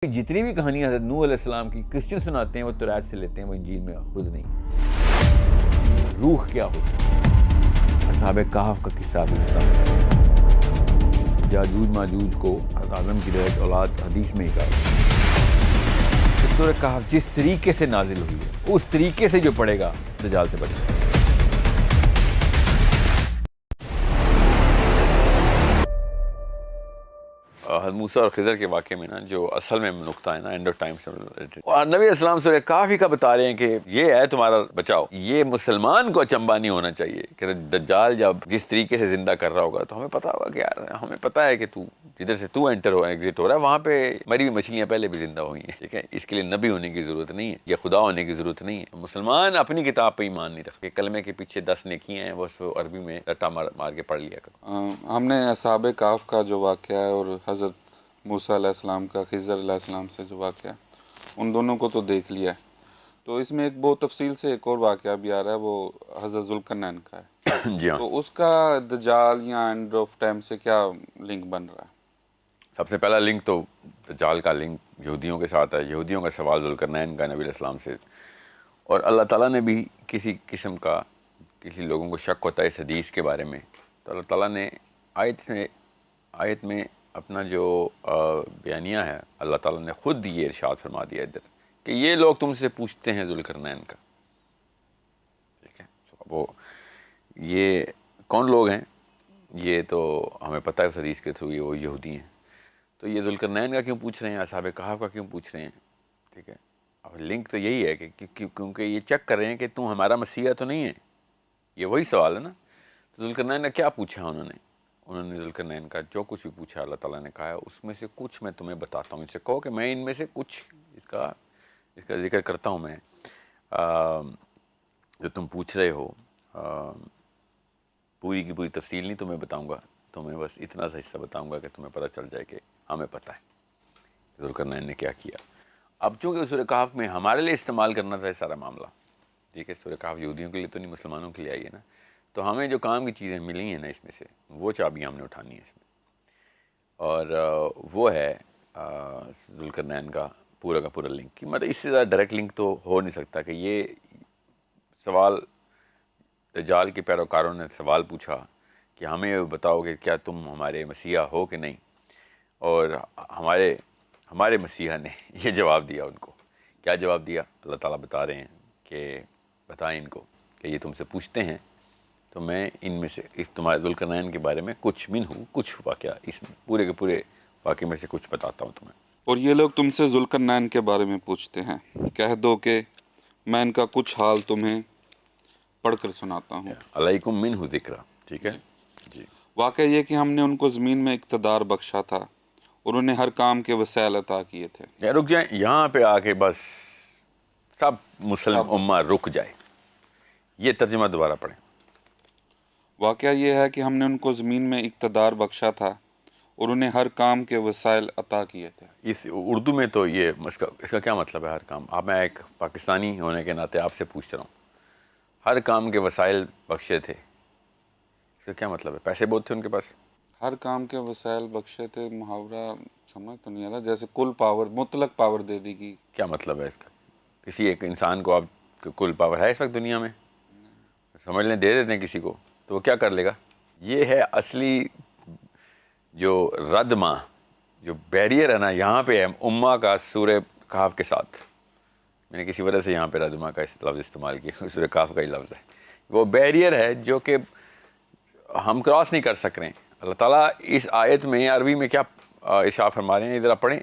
جتنی بھی کہانیاں حضرت نوح علیہ السلام کی کرسچن سناتے ہیں وہ تورات سے لیتے ہیں، وہ انجیل میں خود نہیں۔ روح کیا ہوتی ہے؟ اصحاب کہف کا قصہ بھی ہوتا ہے، یاجوج ماجوج کو آدم کی درجہ اولاد حدیث میں ہی کہا۔ سورہ کہف جس طریقے سے نازل ہوئی ہے اس طریقے سے جو پڑھے گا دجال سے بچے گا۔ موسیٰ اور خضر کے واقعے میں نا جو اصل میں نقطہ ہے نا اینڈ آف ٹائم سے ریلیٹڈ، اور نبی علیہ السلام سورہ کہف ہی کا بتا رہے ہیں کہ یہ ہے تمہارا بچاؤ۔ یہ مسلمان کو اچنبا نہیں ہونا چاہیے کہ دجال جب جس طریقے سے زندہ کر رہا ہوگا تو ہمیں پتا ہوگا کہ یار ہمیں پتا ہے کہ تو جدھر سے تو انٹر ہو ایگزٹ ہو رہا ہے وہاں پہ مری ہوئی مچھلیاں پہلے بھی زندہ ہوئی ہیں، ٹھیک ہے؟ اس کے لیے نبی ہونے کی ضرورت نہیں ہے یا خدا ہونے کی ضرورت نہیں ہے۔ مسلمان اپنی کتاب پہ ایمان نہیں رکھتے، کلمے کے پیچھے 10 نیکیاں ہیں بس وہ عربی میں رٹا مار کے پڑھ لیا کرو۔ ہم نے اصحاب کہف کا جو واقعہ ہے اور حضرت موسیٰ علیہ السلام کا خضر علیہ السلام سے جو واقعہ ہے ان دونوں کو تو دیکھ لیا ہے، تو اس میں ایک بہت تفصیل سے ایک اور واقعہ بھی آ رہا ہے، وہ حضرت ذوالقرنین کا ہے۔ جی ہاں، تو اس کا دجال یا اینڈ آف ٹائم سے کیا لنک بن رہا ہے؟ سب سے پہلا لنک تو دجال کا لنک یہودیوں کے ساتھ ہے۔ یہودیوں کا سوال ذوالقرنین کا نبی علیہ السلام سے، اور اللہ تعالیٰ نے بھی کسی قسم کا کسی لوگوں کو شک ہوتا ہے اس حدیث کے بارے میں تو اللہ تعالیٰ نے آیت میں اپنا جو بیانیہ ہے اللہ تعالیٰ نے خود یہ ارشاد فرما دیا ادھر کہ یہ لوگ تم سے پوچھتے ہیں ذوالقرنین کا، ٹھیک ہے؟ وہ یہ کون لوگ ہیں یہ تو ہمیں پتہ ہے اس حدیث کے تھرو، یہ وہ یہودی ہیں۔ تو یہ ذوالقرنین کا کیوں پوچھ رہے ہیں، اصحاب کہف کا کیوں پوچھ رہے ہیں، ٹھیک ہے؟ اب لنک تو یہی ہے کہ کیونکہ یہ چیک کر رہے ہیں کہ تم ہمارا مسیحا تو نہیں ہے، یہ وہی سوال ہے نا۔ تو ذوالقرنین نے کیا پوچھا انہوں نے ذوالقرنین کا جو کچھ بھی پوچھا اللہ تعالیٰ نے کہا ہے اس میں سے کچھ میں تمہیں بتاتا ہوں، ان سے کہو کہ میں ان میں سے کچھ اس کا ذکر کرتا ہوں، میں جو تم پوچھ رہے ہو پوری کی پوری تفصیل نہیں تمہیں بتاؤں گا، تمہیں بس اتنا سا حصہ بتاؤں گا کہ تمہیں پتہ چل جائے کہ ہمیں پتہ ہے ذوالقرنین نے کیا کیا۔ اب چونکہ سورہ کہف میں ہمارے لیے استعمال کرنا تھا یہ سارا معاملہ، ٹھیک ہے؟ سورہ کہف یہودیوں کے لیے تو نہیں، مسلمانوں کے لیے آئی ہے نا، تو ہمیں جو کام کی چیزیں ملی ہیں نا اس میں سے وہ چابیاں ہم نے اٹھانی ہیں اس میں، اور وہ ہے ذوالقرنین کا پورا لنک کی، مطلب اس سے زیادہ ڈائریکٹ لنک تو ہو نہیں سکتا کہ یہ سوال دجال کے پیروکاروں نے سوال پوچھا کہ ہمیں بتاؤ کہ کیا تم ہمارے مسیحا ہو کہ نہیں، اور ہمارے مسیحا نے یہ جواب دیا، ان کو کیا جواب دیا اللہ تعالیٰ بتا رہے ہیں کہ بتائیں ان کو کہ یہ تم سے پوچھتے ہیں تو میں ان میں سے اس تمہارے ذوالقرنین کے بارے میں کچھ واقعہ اس پورے کے پورے واقعے میں سے کچھ بتاتا ہوں تمہیں۔ اور یہ لوگ تم سے ذوالقرنین کے بارے میں پوچھتے ہیں، کہہ دو کہ میں ان کا کچھ حال تمہیں پڑھ کر سناتا ہوں۔ علیکم منہ ذکر، ٹھیک ہے جی۔ واقعہ یہ کہ ہم نے ان کو زمین میں اقتدار بخشا تھا اور انہیں ہر کام کے وسائل عطا کیے تھے۔ رک جائیں یہاں پہ آ کے، بس سب مسلم امہ رک جائے، یہ ترجمہ دوبارہ پڑھیں۔ واقعہ یہ ہے کہ ہم نے ان کو زمین میں اقتدار بخشا تھا اور انہیں ہر کام کے وسائل عطا کیے تھے۔ اس اردو میں تو یہ اس کا کیا مطلب ہے ہر کام؟ اب میں ایک پاکستانی ہونے کے ناطے آپ سے پوچھ رہا ہوں، ہر کام کے وسائل بخشے تھے، اس کا کیا مطلب ہے؟ پیسے بہت تھے ان کے پاس؟ ہر کام کے وسائل بخشے تھے، محاورہ سمجھ تو نہیں آ رہا، جیسے کل پاور، مطلق پاور دے دی گی۔ کیا مطلب ہے اس کا؟ کسی ایک انسان کو آپ کل پاور ہے اس وقت دنیا میں؟ سمجھ لیں دے دیتے ہیں کسی کو تو وہ کیا کر لے گا؟ یہ ہے اصلی جو ردمہ، جو بیریئر ہے نا یہاں پہ ہے امہ کا سورہ کہف کے ساتھ۔ میں نے کسی وجہ سے یہاں پہ ردمہ کا لفظ استعمال کیا، سورہ کہف کا ہی لفظ ہے، وہ بیریئر ہے جو کہ ہم کراس نہیں کر سک رہے ہیں۔ اللہ تعالیٰ اس آیت میں عربی میں کیا ارشاد فرما رہے ہیں ادھر آپ پڑھیں،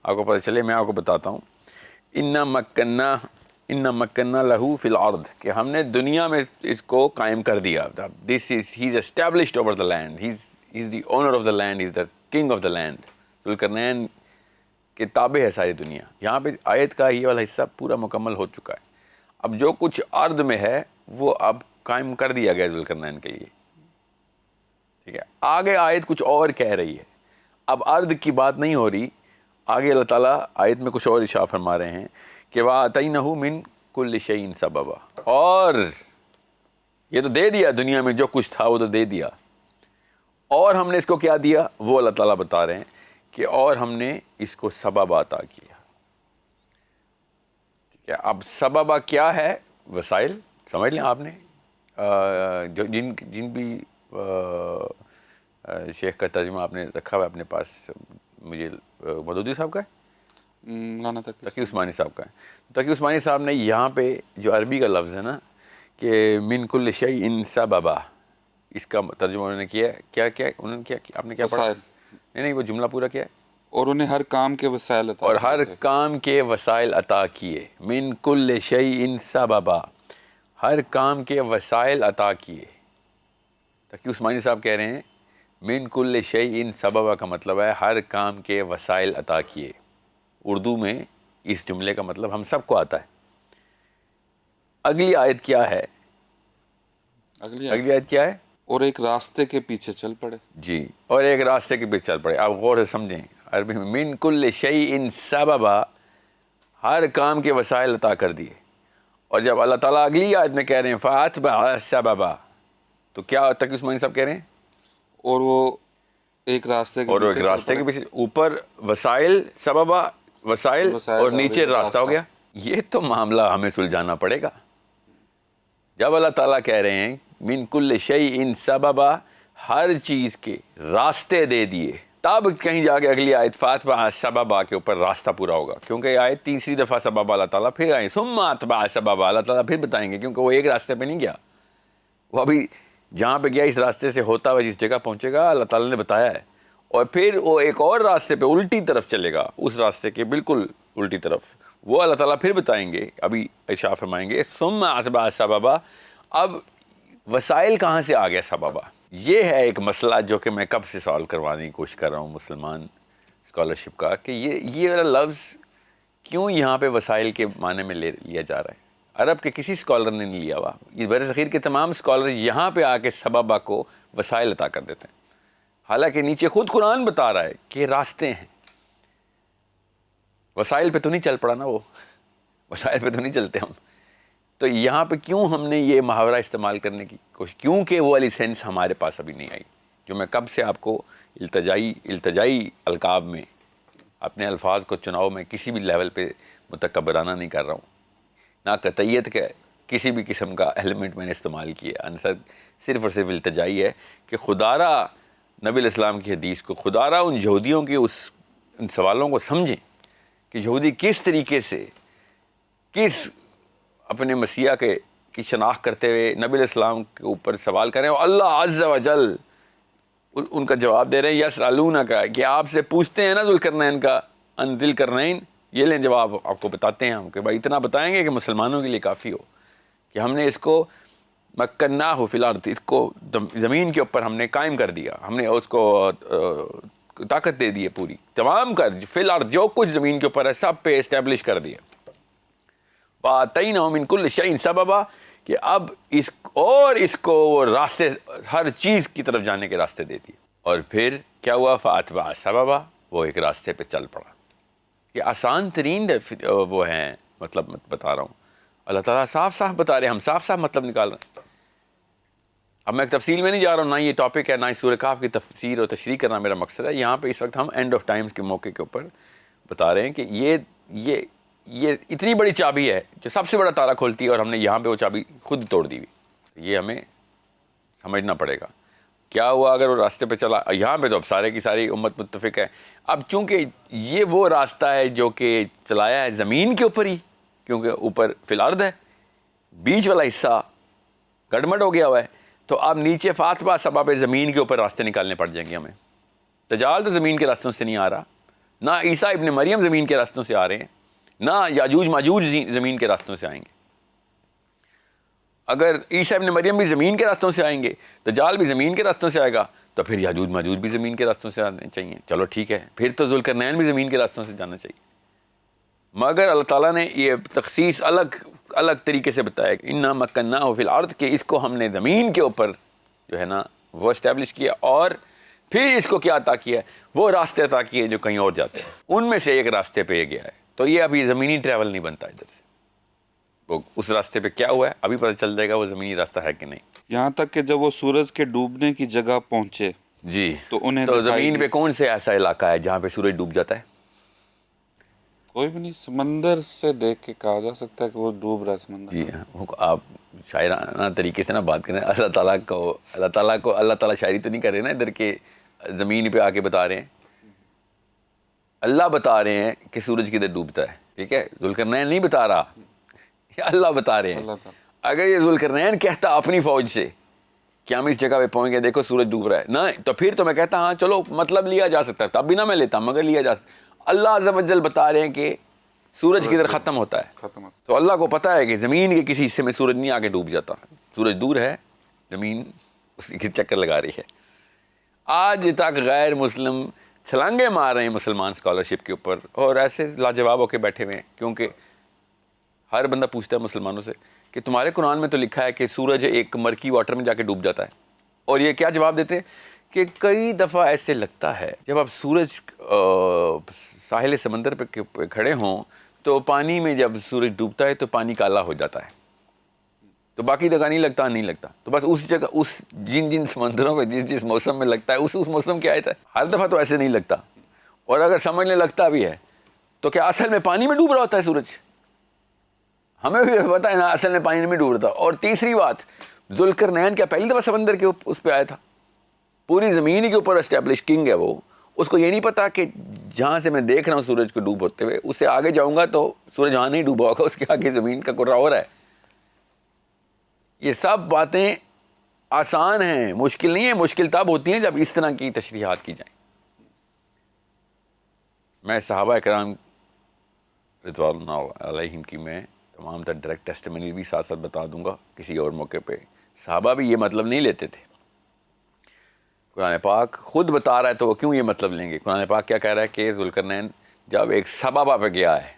آپ کو پتہ چلے، میں آپ کو بتاتا ہوں۔ ان مکننا لہو فی الارض، کہ ہم نے دنیا میں اس کو قائم کر دیا۔ He is established over the land, he is the owner of the land, he is the king of the land. Zulqarnain کے تابع ہے ساری دنیا۔ یہاں پہ آیت کا یہ والا حصہ پورا مکمل ہو چکا ہے، اب جو کچھ ارض میں ہے وہ اب قائم کر دیا گیا ذوالقرنین کے لیے، ٹھیک ہے؟ آگے آیت کچھ اور کہہ رہی ہے، اب ارض کی بات نہیں ہو رہی، آگے اللہ تعالیٰ آیت میں کچھ اور ارشاد فرما رہے ہیں کہ وَآتَيْنَهُ مِن كُلِّ شَيْءٍ سَبَبًا، اور یہ تو دے دیا دنیا میں جو کچھ تھا وہ تو دے دیا، اور ہم نے اس کو کیا دیا وہ اللہ تعالیٰ بتا رہے ہیں کہ اور ہم نے اس کو سبب عطا کیا. ٹھیک ہے, اب سبب کیا ہے؟ وسائل. سمجھ لیں آپ نے جو جن بھی شیخ کا ترجمہ آپ نے رکھا ہوا ہے اپنے پاس, مجھے مودودی صاحب کا ہے, مولانا تقی عثمانی صاحب کا ہے. تقی عثمانی صاحب نے یہاں پہ جو عربی کا لفظ ہے نا کہ من کل شیء سببا, اس کا ترجمہ انہوں نے کیا ہے. کیا انہوں نے کیا, آپ نے کیا پڑھا؟ وسائل. نہیں وہ جملہ پورا کیا ہے؟ اور انہیں ہر کام کے وسائل عطا اور کیے ہر تھے. کام کے وسائل عطا کیے. من کل شیء سببا, ہر کام کے وسائل عطا کیے. تقی عثمانی صاحب کہہ رہے ہیں من کل شیء سببا کا مطلب ہے ہر کام کے وسائل عطا کیے. اردو میں اس جملے کا مطلب ہم سب کو آتا ہے. اگلی آیت کیا ہے؟ اگلی اگلی آیت کیا ہے؟ اور ایک راستے کے پیچھے چل پڑے. جی, اور ایک راستے کے پیچھے چل پڑے. آپ غور سے سمجھیں عربی میں من کل شیء سببا, ہر کام کے وسائل عطا کر دیے. اور جب اللہ تعالیٰ اگلی آیت میں کہہ رہے ہیں فَأَتْبَعَ سَبَبًا, تو کیا تقی عثمانی صاحب کہہ رہے ہیں؟ اور وہ ایک راستے کے اور پیچھے ایک راستے کے پیچھے, اوپر وسائل سببا وسائل اور نیچے ایک راستہ ہو گیا. یہ تو معاملہ ہمیں سلجھانا پڑے گا. جب اللہ تعالیٰ کہہ رہے ہیں من کل شیء سببا, ہر چیز کے راستے دے دیے, تب کہیں جا کے اگلی آیت فاتبع سببا کے اوپر راستہ پورا ہوگا, کیونکہ یہ آیت تیسری دفعہ سببا اللہ تعالیٰ پھر آئے ثم اتبع سببا, اللہ تعالیٰ پھر بتائیں گے, کیونکہ وہ ایک راستے پہ نہیں گیا. وہ ابھی جہاں پہ گیا اس راستے سے ہوتا ہوا جس جگہ پہنچے گا اللہ تعالیٰ نے بتایا ہے, اور پھر وہ ایک اور راستے پہ الٹی طرف چلے گا, اس راستے کے بالکل الٹی طرف, وہ اللہ تعالیٰ پھر بتائیں گے. ابھی ارشاد فرمائیں گے ثم اتبع سببا. اب وسائل کہاں سے آ گیا سببا؟ یہ ہے ایک مسئلہ جو کہ میں کب سے سوال کروانے کی کوشش کر رہا ہوں مسلمان اسکالرشپ کا, کہ یہ والا لفظ کیوں یہاں پہ وسائل کے معنی میں لیا جا رہا ہے. عرب کے کسی اسکالر نے نہیں لیا ہوا, یہ بر صغیر کے تمام اسکالر یہاں پہ آ کے سببا کو وسائل عطا کر دیتے ہیں, حالانکہ نیچے خود قرآن بتا رہا ہے کہ راستے ہیں. وسائل پہ تو نہیں چل پڑا نا, وہ وسائل پہ تو نہیں چلتے ہم. تو یہاں پہ کیوں ہم نے یہ محاورہ استعمال کرنے کی کوشش, کیونکہ وہ والی سینس ہمارے پاس ابھی نہیں آئی, جو میں کب سے آپ کو التجائی القاب میں اپنے الفاظ کو چناؤ میں کسی بھی لیول پہ متکبرانہ نہیں کر رہا ہوں, نہ قطعیت کے کسی بھی قسم کا ایلیمنٹ میں نے استعمال کیا. آنسر صرف اور صرف التجائی ہے کہ خدارہ نبی علیہ السلام کی حدیث کو, خدارہ ان یہودیوں کے ان سوالوں کو سمجھیں کہ یہودی کس طریقے سے کس اپنے مسیح کی شناخت کرتے ہوئے نبی علیہ السلام کے اوپر سوال کریں, اور اللہ عز و جل ان کا جواب دے رہے ہیں یسألونک, کہ آپ سے پوچھتے ہیں نا ذوالقرنین کا ان ذی القرنین. یہ لیں جواب آپ کو بتاتے ہیں ہم, کہ بھائی اتنا بتائیں گے کہ مسلمانوں کے لیے کافی ہو کہ ہم نے اس کو مکناہ فی الارض, اس کو زمین کے اوپر ہم نے قائم کر دیا, ہم نے اس کو طاقت دے دی ہے پوری, تمام کر فی الارض جو کچھ زمین کے اوپر ہے سب پہ اسٹیبلش کر دیا. وَآتَيْنَاهُ مِن كُلِّ شَيْءٍ سَبَبًا, کہ اب اس کو وہ راستے, ہر چیز کی طرف جانے کے راستے دے دیے. اور پھر کیا ہوا؟ فَأَتْبَعَ سَبَبًا, وہ ایک راستے پہ چل پڑا. یہ آسان ترین وہ ہیں, مطلب بتا رہا ہوں, اللہ تعالیٰ صاف صاف بتا رہے ہیں, ہم صاف صاف مطلب نکال رہے ہیں. اب میں تفصیل میں نہیں جا رہا ہوں, نہ یہ ٹاپک ہے, نہ سورہ کہف کی تفسیر اور تشریح کرنا میرا مقصد ہے. یہاں پہ اس وقت ہم اینڈ آف ٹائمز کے موقع کے اوپر بتا رہے ہیں کہ یہ اتنی بڑی چابی ہے جو سب سے بڑا تالا کھولتی ہے, اور ہم نے یہاں پہ وہ چابی خود توڑ دی ہوئی. یہ ہمیں سمجھنا پڑے گا. کیا ہوا اگر وہ راستے پہ چلا؟ یہاں پہ تو اب سارے کی ساری امت متفق ہے. اب چونکہ یہ وہ راستہ ہے جو کہ چلایا ہے زمین کے اوپر ہی, کیونکہ اوپر فی الارض ہے, بیچ والا حصہ گڑمڑ ہو گیا ہوا ہے, تو اب نیچے فاتبہ سبب زمین کے اوپر راستے نکالنے پڑ جائیں گے ہمیں. دجال تو زمین کے راستوں سے نہیں آ رہا, نہ عیسیٰ ابن مریم زمین کے راستوں سے آ رہے ہیں, نہ یاجوج ماجوج زمین کے راستوں سے آئیں گے. اگر عیسیٰ ابن مریم بھی زمین کے راستوں سے آئیں گے, دجال بھی زمین کے راستوں سے آئے گا, تو پھر یاجوج ماجوج بھی زمین کے راستوں سے آنے چاہیے. چلو ٹھیک ہے, پھر تو ذوالقرنین بھی زمین کے راستوں سے جانا چاہیے. مگر اللہ تعالیٰ نے یہ تخصیص الگ طریقے سے بتایا کہ انا مکناہ فی الارض, کہ اس کو ہم نے زمین کے اوپر جو ہے نا وہ اسٹیبلش کیا, اور پھر اس کو کیا عطا کیا ہے؟ وہ راستے عطا کیے جو کہیں اور جاتے ہیں. ان میں سے ایک راستے پہ یہ گیا ہے. تو یہ ابھی زمینی ٹریول نہیں بنتا ادھر سے, وہ اس راستے پہ کیا ہوا ہے ابھی پتہ چل جائے گا وہ زمینی راستہ ہے کہ نہیں. یہاں تک کہ جب وہ سورج کے ڈوبنے کی جگہ پہنچے جی تو انہیں تو دکھائی زمین دی۔ پہ کون سے ایسا علاقہ ہے جہاں پہ سورج ڈوب جاتا ہے؟ کوئی بھی نہیں، سمندر سے دیکھ کے کہا جا سکتا ہے کہ وہ ڈوب رہا ہے سمندر۔ جی ہاں، آپ شاعرانہ طریقے سے نا بات کریں، اللہ تعالیٰ شاعری تو نہیں کر رہے نا ادھر کے زمین پہ آ کے بتا رہے ہیں، اللہ بتا رہے ہیں کہ سورج کدھر ڈوبتا ہے، ٹھیک ہے؟ ذوالقرنین نہیں بتا رہا، یہ اللہ بتا رہے ہیں۔ اللہ تعالیٰ اگر یہ ذوالقرنین کہتا اپنی فوج سے کہ ہم اس جگہ پہ پہنچ گئے، دیکھو سورج ڈوب رہا ہے، نہ تو پھر تو میں کہتا ہاں چلو مطلب لیا جا سکتا ہے، تب بھی نہ میں لیتا، مگر لیا جا سکتا۔ اللہ عز و جل بتا رہے ہیں کہ سورج کدھر ختم ہوتا ہے، ختم ہوتا تو اللہ کو پتہ ہے کہ زمین کے کسی حصے میں سورج نہیں آ کے ڈوب جاتا، سورج دور ہے، زمین اسی کے چکر لگا رہی ہے۔ آج تک غیر مسلم چھلانگے مار رہے ہیں مسلمان اسکالرشپ کے اوپر، اور ایسے لاجواب ہو کے بیٹھے ہوئے ہیں، کیونکہ ہر بندہ پوچھتا ہے مسلمانوں سے کہ تمہارے قرآن میں تو لکھا ہے کہ سورج ایک مرکی واٹر میں جا کے ڈوب جاتا ہے، اور یہ کیا جواب دیتے ہیں کہ کئی دفعہ ایسے لگتا ہے جب آپ سورج ساحل سمندر پہ کھڑے ہوں تو پانی میں جب سورج ڈوبتا ہے تو پانی کالا ہو جاتا ہے، تو باقی جگہ نہیں لگتا، تو بس اس جگہ اس جن سمندروں پہ جس موسم میں لگتا ہے اس موسم کی آیت ہے، ہر دفعہ تو ایسے نہیں لگتا، اور اگر سمجھنے لگتا بھی ہے تو کیا اصل میں پانی میں ڈوب رہا ہوتا ہے سورج؟ ہمیں بھی پتا ہے نا اصل میں پانی میں ڈوب رہا تھا۔ اور تیسری بات، ذوالقرنین کیا پہلی دفعہ سمندر کے اس پہ آیا تھا؟ پوری زمین کے اوپر اسٹیبلش کنگ ہے وہ، اس کو یہ نہیں پتا کہ جہاں سے میں دیکھ رہا ہوں سورج کو ڈوب ہوتے ہوئے، اس سے آگے جاؤں گا تو سورج وہاں نہیں ڈوبا ہوگا، اس کے آگے زمین کا کرہ اور ہے۔ یہ سب باتیں آسان ہیں، مشکل نہیں ہے، مشکل تب ہوتی ہیں جب اس طرح کی تشریحات کی جائیں۔ میں صحابہ کرام رضوان اللہ علیہم کی میں تمام تر ڈائریکٹ ٹیسٹیمنی بھی ساتھ ساتھ بتا دوں گا کسی اور موقع پہ۔ صحابہ بھی یہ مطلب نہیں لیتے تھے، قرآن پاک خود بتا رہا ہے تو وہ کیوں یہ مطلب لیں گے؟ قرآن پاک کیا کہہ رہا ہے کہ ذوالقرنین جب ایک سبابہ پہ گیا ہے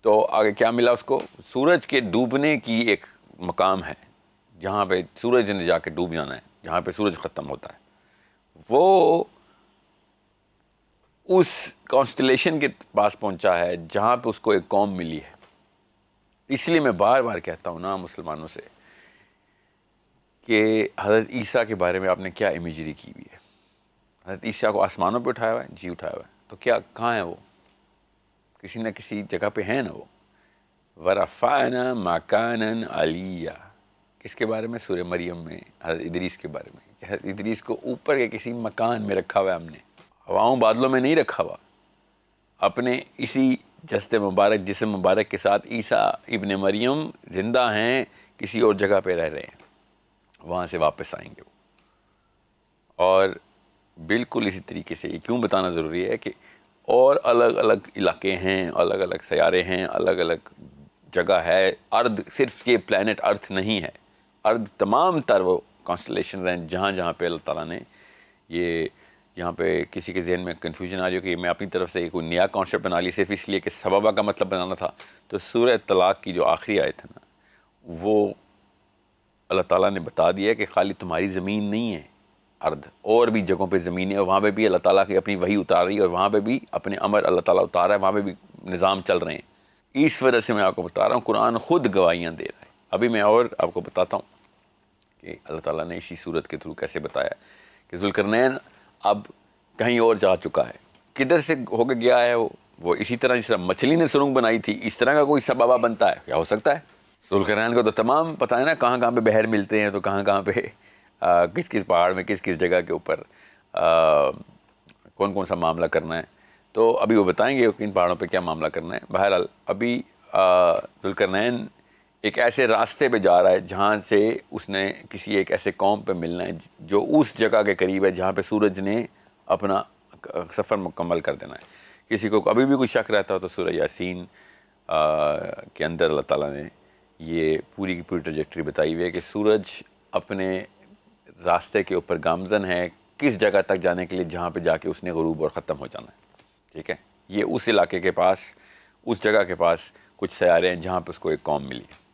تو آگے کیا ملا اس کو؟ سورج کے ڈوبنے کی ایک مقام ہے جہاں پہ سورج نے جا کے ڈوب جانا ہے، جہاں پہ سورج ختم ہوتا ہے، وہ اس کانسٹلیشن کے پاس پہنچا ہے جہاں پہ اس کو ایک قوم ملی ہے۔ اس لیے میں بار بار کہتا ہوں نا مسلمانوں سے کہ حضرت عیسیٰ کے بارے میں آپ نے کیا امیجری کی ہوئی ہے؟ حضرت عیسیٰ کو آسمانوں پہ اٹھایا ہوا ہے؟ جی اٹھایا ہوا ہے، تو کیا کہاں ہے وہ؟ کسی نہ کسی جگہ پہ ہے نا وہ۔ وَرَفَعْنَا مَكَانًا عَلِيًّا، کس کے بارے میں؟ سورہ مریم میں حضرت ادریس کے بارے میں، کہ حضرت ادریس کو اوپر کے کسی مکان میں رکھا ہوا ہے ہم نے، ہواؤں بادلوں میں نہیں رکھا ہوا، اپنے اسی جسم مبارک کے ساتھ عیسیٰ ابن مریم زندہ ہیں، کسی اور جگہ پہ رہ رہے ہیں، وہاں سے واپس آئیں گے وہ۔ اور بالکل اسی طریقے سے یہ کیوں بتانا ضروری ہے کہ اور الگ الگ علاقے ہیں، الگ الگ سیارے ہیں، الگ الگ جگہ ہے، ارض صرف یہ پلانٹ ارتھ نہیں ہے، ارض تمام تر وہ کانسٹلیشن ہیں جہاں جہاں پہ اللہ تعالیٰ نے یہ، یہاں پہ کسی کے ذہن میں کنفیوژن آ رہی ہو کہ میں اپنی طرف سے کوئی نیا کانسیپٹ بنا لی صرف اس لیے کہ سببہ کا مطلب بنانا تھا، تو سورہ طلاق کی جو آخری آیت ہے نا، وہ اللہ تعالیٰ نے بتا دیا ہے کہ خالی تمہاری زمین نہیں ہے ارض، اور بھی جگہوں پہ زمینیں، اور وہاں پہ بھی اللہ تعالیٰ کی اپنی وحی اتار رہی ہے، اور وہاں پہ بھی اپنے امر اللہ تعالیٰ اتار رہا ہے، وہاں پہ بھی نظام چل رہے ہیں۔ اس وجہ سے میں آپ کو بتا رہا ہوں قرآن خود گواہیاں دے رہا ہے۔ ابھی میں اور آپ کو بتاتا ہوں کہ اللہ تعالیٰ نے اسی صورت کے تھرو کیسے بتایا کہ ذوالقرنین اب کہیں اور جا چکا ہے، کدھر سے ہو کے گیا ہے وہ اسی طرح جس طرح مچھلی نے سرنگ بنائی تھی، اس طرح کا کوئی سببہ بنتا ہے؟ کیا ہو سکتا ہے؟ ذوالقرنین کو تو تمام پتہ ہے نا کہاں کہاں پہ بحر ملتے ہیں، تو کہاں کہاں پہ کس کس پہاڑ میں کس کس جگہ کے اوپر کون کون سا معاملہ کرنا ہے، تو ابھی وہ بتائیں گے کہ ان پہاڑوں پہ کیا معاملہ کرنا ہے۔ بہرحال ابھی ذوالقرنین ایک ایسے راستے پہ جا رہا ہے جہاں سے اس نے کسی ایک ایسے قوم پہ ملنا ہے جو اس جگہ کے قریب ہے جہاں پہ سورج نے اپنا سفر مکمل کر دینا ہے۔ کسی کو ابھی بھی کوئی شک رہتا ہو تو سورہ یاسین کے اندر اللہ تعالیٰ نے یہ پوری کی پوری ٹریجیکٹری بتائی ہوئی ہے کہ سورج اپنے راستے کے اوپر گامزن ہے کس جگہ تک جانے کے لیے جہاں پہ جا کے اس نے غروب اور ختم ہو جانا ہے، ٹھیک ہے؟ یہ اس علاقے کے پاس، اس جگہ کے پاس کچھ سیارے ہیں جہاں پہ اس کو ایک قوم ملی ہے۔